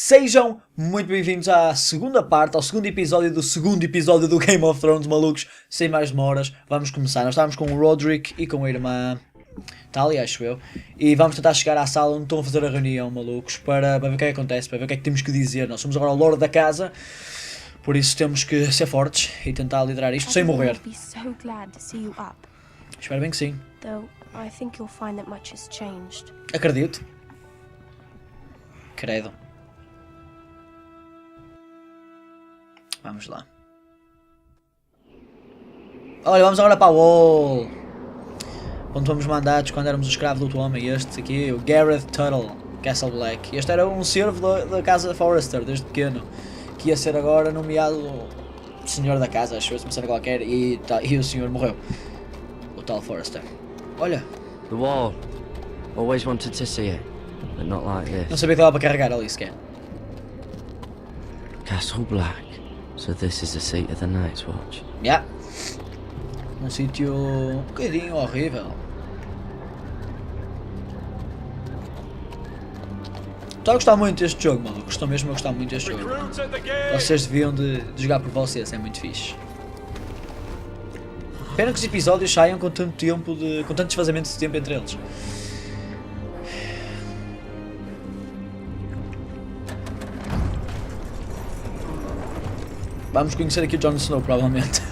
Sejam muito bem-vindos à segunda parte, ao segundo episódio do Game of Thrones, malucos. Sem mais demoras, vamos começar. Nós estávamos com o Roderick e com a irmã Talia, acho eu. E vamos tentar chegar à sala onde estão a fazer a reunião, malucos, para ver o que é que acontece, para ver o que é que temos que dizer. Nós somos agora o Lord da Casa, por isso temos que ser fortes e tentar liderar isto sem morrer. Espero bem que sim. Acredito. Credo. Vamos lá. Olha, vamos agora para a Wall. Onde fomos mandados quando éramos o escravo do outro homem. Este aqui, o Gareth Tuttle, Castle Black. Este era um servo da casa Forrester, desde pequeno. Que ia ser agora nomeado senhor da casa, acho que uma cena qualquer. E o senhor morreu. O tal Forrester. Olha. The Wall. Always wanted to see it, but not like this. Não sabia que dava para carregar ali sequer. Castle Black. So this is the seat of the Night's Watch. Yeah. Um sítio um bocadinho horrível. Estou a gostar muito deste jogo, mano. Estou mesmo a gostar muito deste jogo. Vocês deviam de jogar por vocês, é muito fixe. Pena que os episódios saiam com tanto tempo com tanto desfazamento de tempo entre eles. Vamos conhecer aqui o Jon Snow, provavelmente.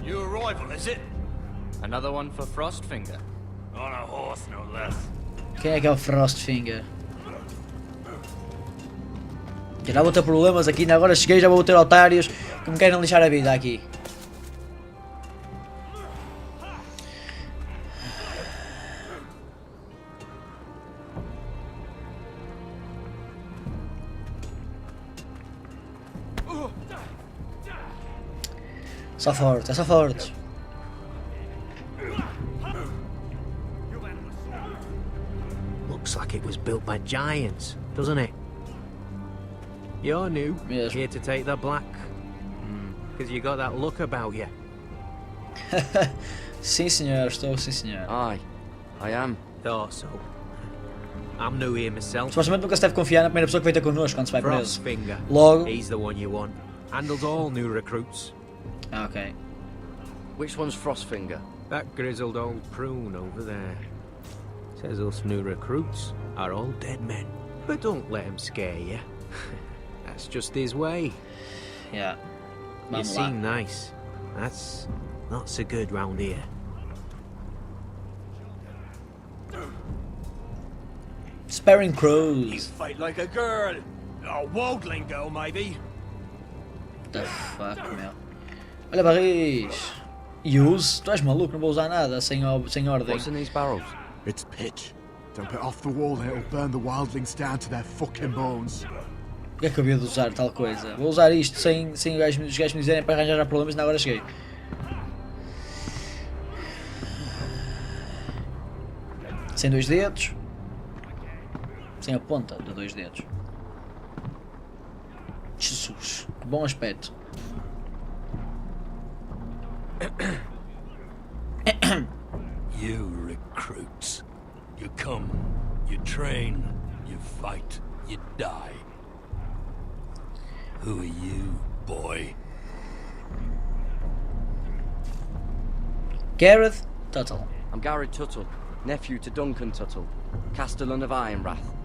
New arrival, is it? Another one for Frostfinger. On a horse, no less. Quem é que é o Frostfinger? Já vou ter problemas aqui, agora cheguei, já vou ter otários que me querem lixar a vida aqui. Só forte, é só forte. Looks like it was built by giants, doesn't it? You're new, Yes. here to take the black. Because you got that look about you. Sim senhor, estou sim senhor. Aye, I am. Thought so. I'm new here myself. Supostamente nunca se deve confiar na primeira pessoa que vai ter connosco quando se vai preso. Frostfinger. Logo. He's the one you want. Handles all new recruits. Ah, ok. Which one's Frostfinger? That grizzled old prune over there. Says us new recruits are all dead men. But don't let him scare you. That's just his way. Yeah. You Vamos lá. seem nice. That's not so good round here. Sparring You Crows. fight like a girl. A wildling girl, maybe. What the fuck, meu. Olha, barris. Use? Tu és maluco, não vou usar nada sem ordem. What's in these barrels? It's pitch. Dump it off the wall and it'll burn the wildlings down to their fucking bones. Por que é que eu havia de usar tal coisa? Vou usar isto sem os gajos me dizerem para arranjar problemas e na hora cheguei. Sem dois dedos. Sem a ponta de dois dedos. Jesus, que bom aspecto. You recruits. You come, you train, you fight, you die. Who are you, boy? Gareth Tuttle. I'm Gareth Tuttle, nephew to Duncan Tuttle, Castellan of Ironrath.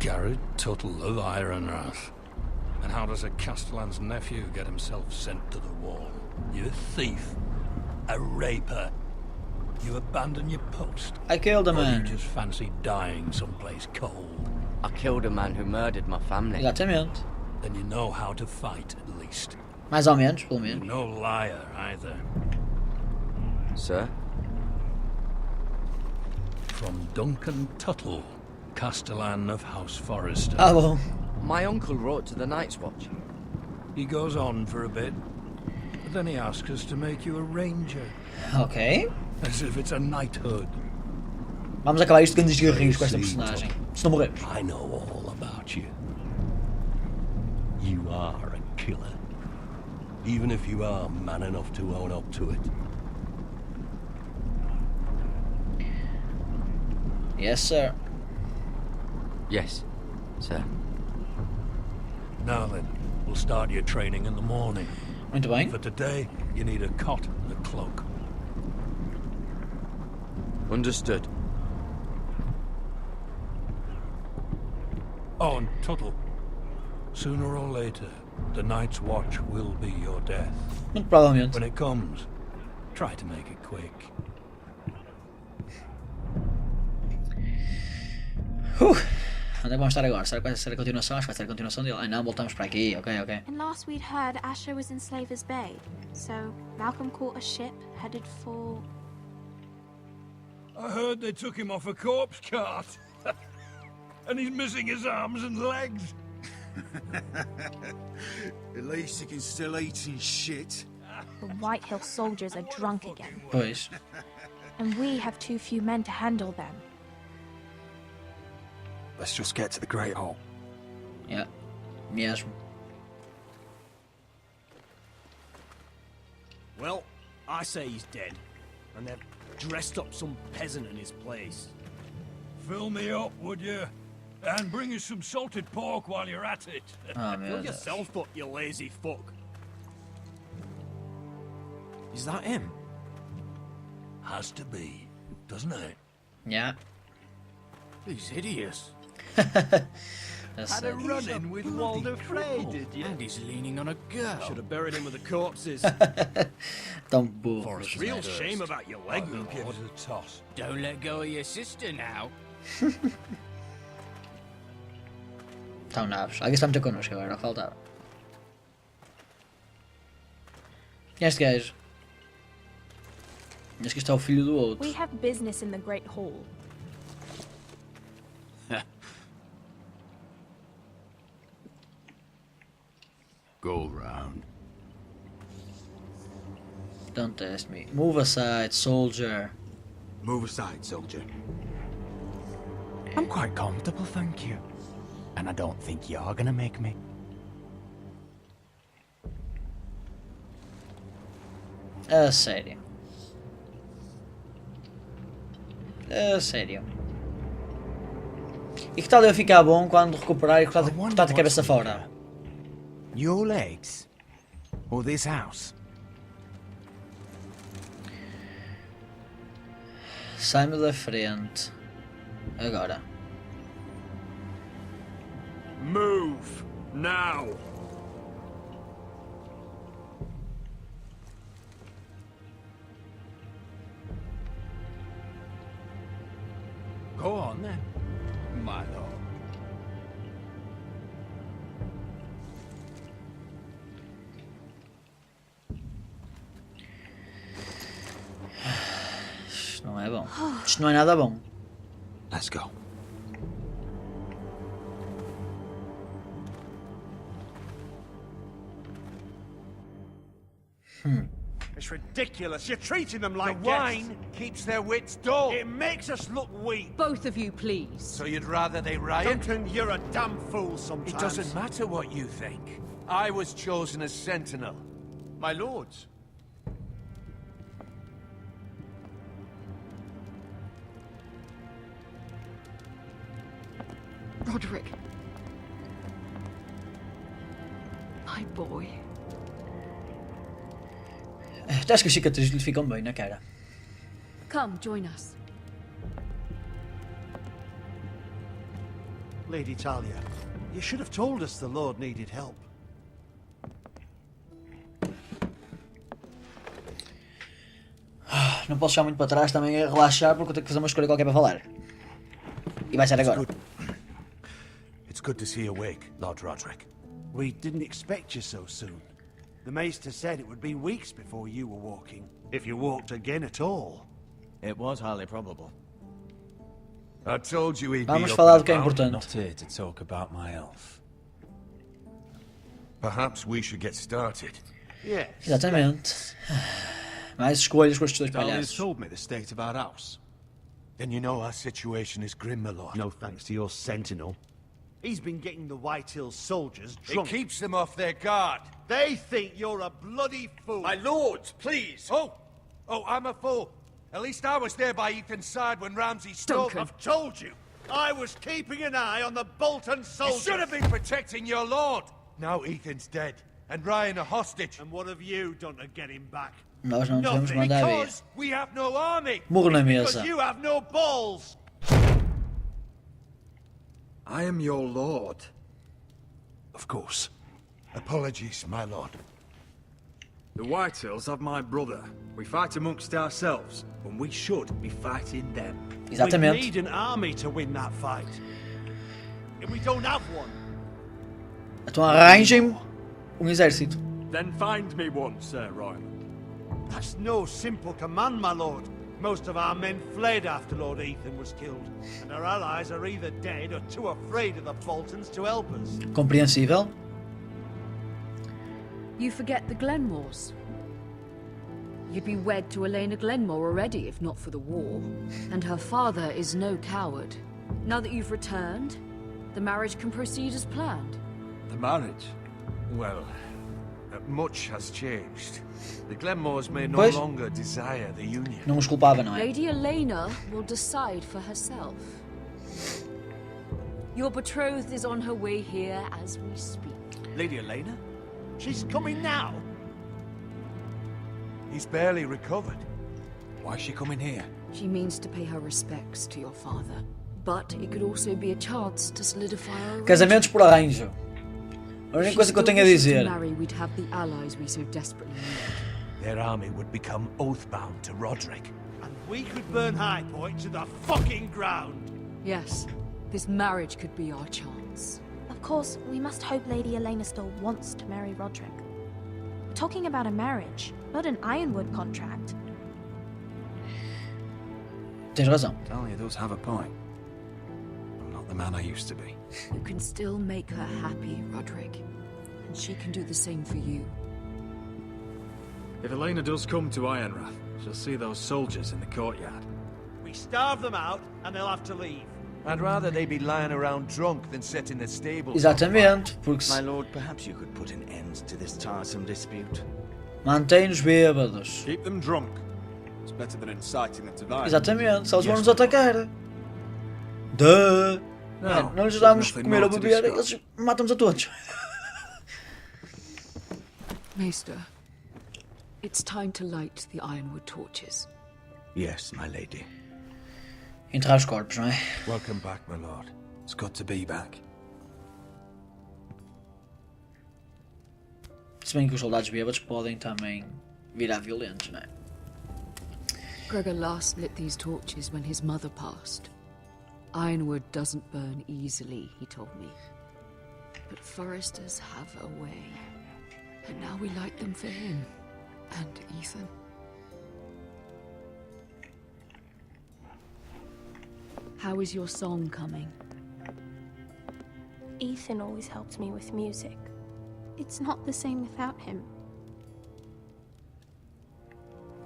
Garrett Tuttle of Ironrath. And how does a Castellan's nephew get himself sent to the wall? You a thief? A raper? You abandon your post? I killed a Or you man. just fancy dying someplace cold? I killed a man who murdered my family. Exatamente. Then you know how to fight, at least. Mais ou menos, pelo You're menos. no liar, either. Sir? From Duncan Tuttle, Castellan of House Forrester. Ah, bom. My uncle wrote to the Night's Watch. He goes on for a bit, but then he asks us to make you a ranger. Ok. As if it's a knighthood. Vamos acabar isto de grandes guerreiros com esta personagem. Se não morremos. I know all about you. You are a killer. Even if you are man enough to own up to it. Yes, sir. Yes, sir. Now then, we'll start your training in the morning. Muito bem. For today, you need a cot and a cloak. Understood. Oh, and Tuttle. Sooner or later, the Night's Watch will be your death. Muito provavelmente. When it comes, try to make it quick. Onde é que vamos estar agora? Será que vai ser a continuação? Acho que vai ser a continuação dele. Ah não, voltamos para aqui. Ok. And last we'd heard, Asher was in Slaver's Bay. So Malcolm caught a ship headed for... I heard they took him off a corpse cart. And he's missing his arms and legs. At least he can still eat and shit. The White Hill soldiers are drunk again. Pois. And we have too few men to handle them. Let's just get to the Great Hall. Yeah. Mesmo. Well, I say he's dead. And they've dressed up some peasant in his place. Fill me up, would you? And bring us some salted pork while you're at it. Oh, meu Fill Deus. yourself up, you lazy fuck. Is that him? Has to be, doesn't it? Yeah. He's hideous. That's Had a it. run-in with Walder Frey, did you? And he's leaning on a girl. Should have buried him with the corpses. Tão burro. Real shame about your leg, We'll my give lord. it a toss. Don't let go of your sister now. Tão nabos. Alguém está muito connosco agora, não faltava. Quem é este gajo? Acho que este é o filho do outro. We have business in the Great Hall. Go round. Don't test me. Move aside, soldier. Move aside, soldier. I'm quite comfortable, thank you. And I don't think you're gonna make me. A sério. A sério. E que tal eu ficar bom quando recuperar e cortar a cabeça fora? Your legs? Or this house? Sai-me da frente. Agora. Move now. Go on then, my lord. Isto não é bom. Isto não é nada bom. Let's go. It's ridiculous. You're treating them like The wine keeps their wits dull. It makes us look weak. Both of you, please. So you'd rather they riot? Duncan, you're a damn fool sometimes. It doesn't matter what you think. I was chosen as sentinel. My lords. Roderick. My boy. Acho que as cicatrizes lhe ficam bem na cara. Come, join us. Lady Talia, you should have told us the Lord needed help. Não posso chegar muito para trás também a relaxar porque eu tenho que fazer uma escolha qualquer para falar. E vai ser agora. It's good to see you awake, Lord Roderick. We didn't expect you so soon. The Maester said it would be weeks before you were walking, if you walked again at all. It was highly probable. I told you he'd Vamos be up falar and do que é about. importante. Not here to talk about my elf. Perhaps we should get started. Yes. Exatamente. Mais escolhas com estes dois Dahlia's palhaços. told me the state of our house. Then you know our situation is grim, my lord. No thanks to your sentinel. He's been getting the White Hills soldiers It drunk. keeps them off their guard. They think you're a bloody fool. My lords, please. Oh, I'm a fool. At least I was there by Ethan's side when Ramsay stole. Duncan. I've told you. I was keeping an eye on the Bolton You soldiers. should have been protecting your lord. Now Ethan's dead, and Ryan a hostage. And what have you done to get him back? Nós não devemos Nothing. mandar vir. Because we have no army. Murro na Because mesa. you have no balls. I am your lord. Of course. Apologies, my lord. The Whitehills have my brother. We fight amongst ourselves, when we should be fighting them. We Exatamente. need an army to win that fight. And we don't have one. Então arranjem exército. Then find me one, Sir Royland. That's no simple command, my lord. Most of our men fled after Lord Ethan was killed, and our allies are either dead or too afraid of the Boltons to help us. Compreensível. You forget the Glenmores. You'd be wed to Elena Glenmore already if not for the war. And her father is no coward. Now that you've returned, the marriage can proceed as planned. The marriage? Well, much has changed. The Glenmores may no Pois. longer desire the union. Não os culpava, não é? Lady Elena will decide for herself. Your betrothed is on her way here as we speak. Lady Elena? She's coming now. He's barely recovered. Why is she coming here? She means to pay her respects to your father. But it could also be a chance to solidify our Casamentos por arranjo. A única coisa que eu tenho a dizer. We'd have the allies we so desperately need. Their army would become oathbound to Roderick. And we could burn High Point to the fucking ground. Yes, this marriage could be our chance. Of course, we must hope Lady Elena still wants to marry Roderick. We're talking about a marriage, not an Ironwood contract. Tens razão. Talia does have a point. I'm not the man I used to be. You can still make her happy, Roderick. And she can do the same for you. If Elena does come to Ironrath, she'll see those soldiers in the courtyard. We starve them out, and they'll have to leave. I'd rather they be lying around drunk than setting the stables. Exatamente, porque My lord, perhaps you could put an end to this tiresome dispute. mantém-nos bêbados. Keep them drunk. It's better than inciting them to violence. Exatamente, se eles vão nos atacar. Duh. Não lhes damos comer ou beber, eles matam-nos a todos. Maester, it's time to light the Ironwood torches. Yes, my lady. Enterrar os corpos, não é? Welcome back, my lord. It's good to be back. Se bem que os soldados bêbados podem também virar violentos, não é? Gregor last lit these torches when his mother passed. Ironwood doesn't burn easily, he told me. But foresters have a way. And now we light them for him. And Ethan. How is your song coming? Ethan always helped me with music. It's not the same without him.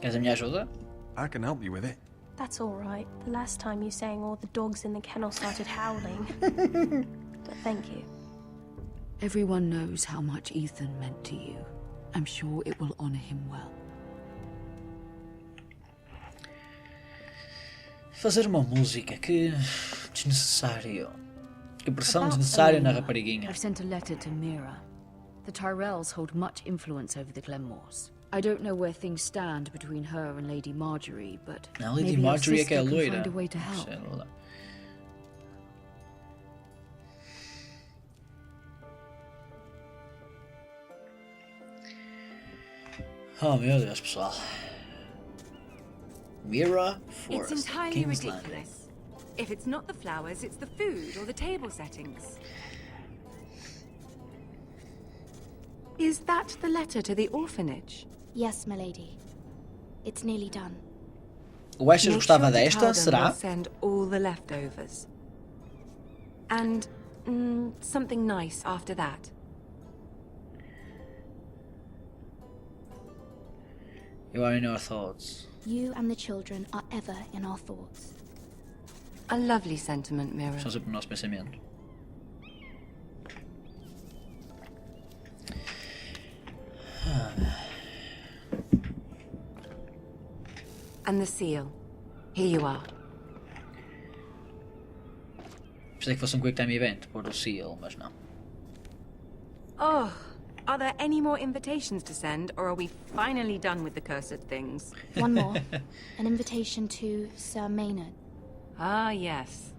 Queres a minha ajuda? I can help you with it. That's all right. The last time you sang, all the dogs in the kennel started howling. But thank you. Everyone knows how much Ethan meant to you. I'm sure it will honor him well. Fazer uma música, que desnecessário. Que pressão desnecessária na rapariguinha. I've sent a letter to Mira. The Tyrells hold much influence over the Glenmores. I don't know where things stand between her and Lady Marjorie, but Não, Lady maybe our Marjorie é que é sister can loira. find a way to help. Oh meu Deus, pessoal. Mira It's Forest, entirely King's Landing. ridiculous. If it's not the flowers, it's the food or the table settings. Is that the letter to the orphanage? Yes, my lady. It's nearly done. O Ashes Make gostava sure to desta, tell them será? we'll send all the leftovers. And something nice after that. You are in our thoughts. You and the children are ever in our thoughts. A lovely sentiment, Mira. Estão sempre no nosso pensamento. And the seal. Here you are. Pensei que fosse um quick time event, pôr o seal, mas não. Oh, are there any more invitations to send, or are we finally done with the cursed things? One more. An invitation to Sir Maynard. Ah, yes.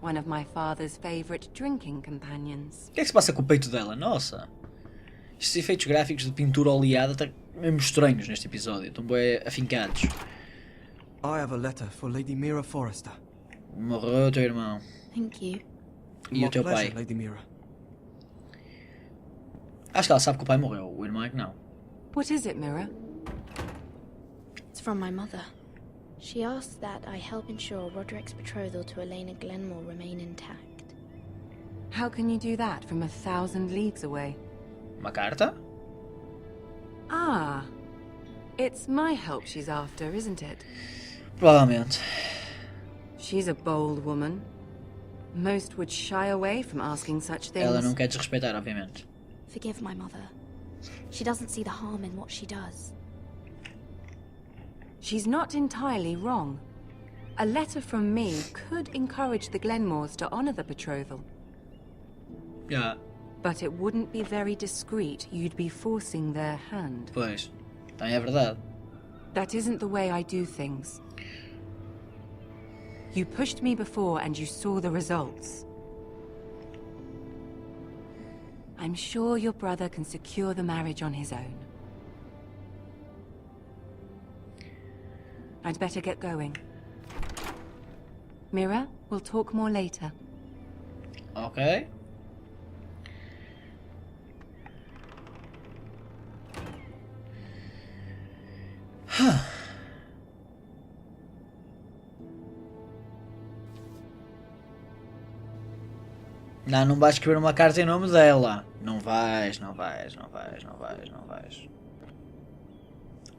One of my father's favorite drinking companions. O que é que se passa com o peito dela? Nossa! Estes efeitos gráficos de pintura oleada estão mesmo estranhos neste episódio. Estão bem afincados. I have a letter for Lady Mira Forrester. Morreu o teu irmão. Thank you. E o teu pai. Lady Mira. Acho que ela sabe que o pai morreu. O irmão é que não. What is it, Mira? It's from my mother. She asks that I help ensure Roderick's betrothal to Elena Glenmore remain intact. How can you do that from 1,000 leagues away? Uma carta? Ah. It's my help she's after, isn't it? Provavelmente. She's a bold woman. Most would shy away from asking such things. Ela não quer desrespeitar, obviamente. Forgive my mother. She doesn't see the harm in what she does. She's not entirely wrong. A letter from me could encourage the Glenmores to honor the betrothal. Yeah. But it wouldn't be very discreet. You'd be forcing their hand. Pois. Também é verdade. That isn't the way I do things. You pushed me before and you saw the results. I'm sure your brother can secure the marriage on his own. I'd better get going. Mira, we'll talk more later. Ok. Não, não vais escrever uma carta em nome dela. Não vais, não vais, não vais, não vais, não vais.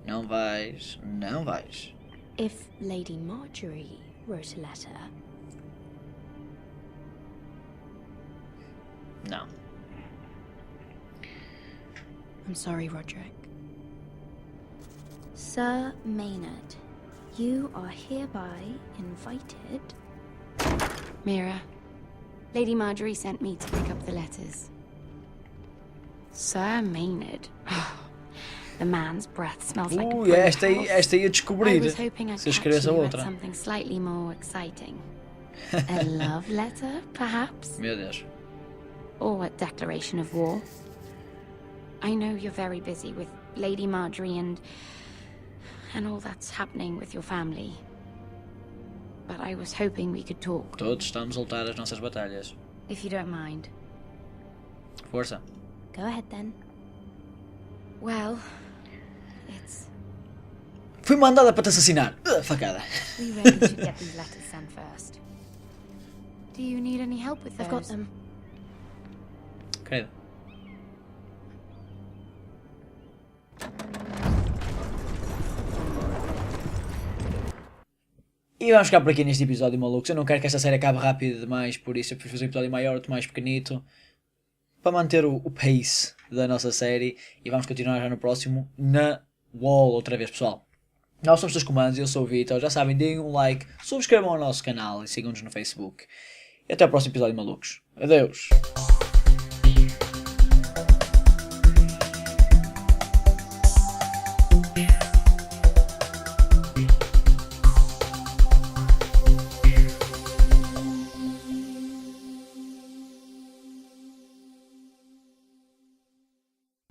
Não vais, não vais. If Lady Marjorie wrote a letter... Não. I'm sorry, Roderick. Sir Maynard, you are hereby invited... Mira, Lady Marjorie sent me to pick up the letters. Sir Maynard. The man's breath smells like a esta ia descobrir. I was hoping I'd Se catch escrevesse a you at outra. something slightly more exciting. A love letter, perhaps? Meu Deus. Or a declaration of war. I know you're very busy with Lady Marjorie and all that's happening with your family. But I was hoping we could talk. Todos estamos a lutar as nossas batalhas. If you don't mind. Força. Go ahead then. Well, it's... Fui mandada para te assassinar. Facada. We really should get these letters sent first. Do you need any help with those? I've got them. Credo. E vamos ficar por aqui neste episódio, malucos. Eu não quero que esta série acabe rápido demais, por isso eu prefiro fazer um episódio maior, outro mais pequenito, para manter o pace da nossa série. E vamos continuar já no próximo, na wall, outra vez, pessoal. Nós somos os comandos, eu sou o Vitor. Já sabem, deem um like, subscrevam o nosso canal e sigam-nos no Facebook. E até o próximo episódio, malucos. Adeus.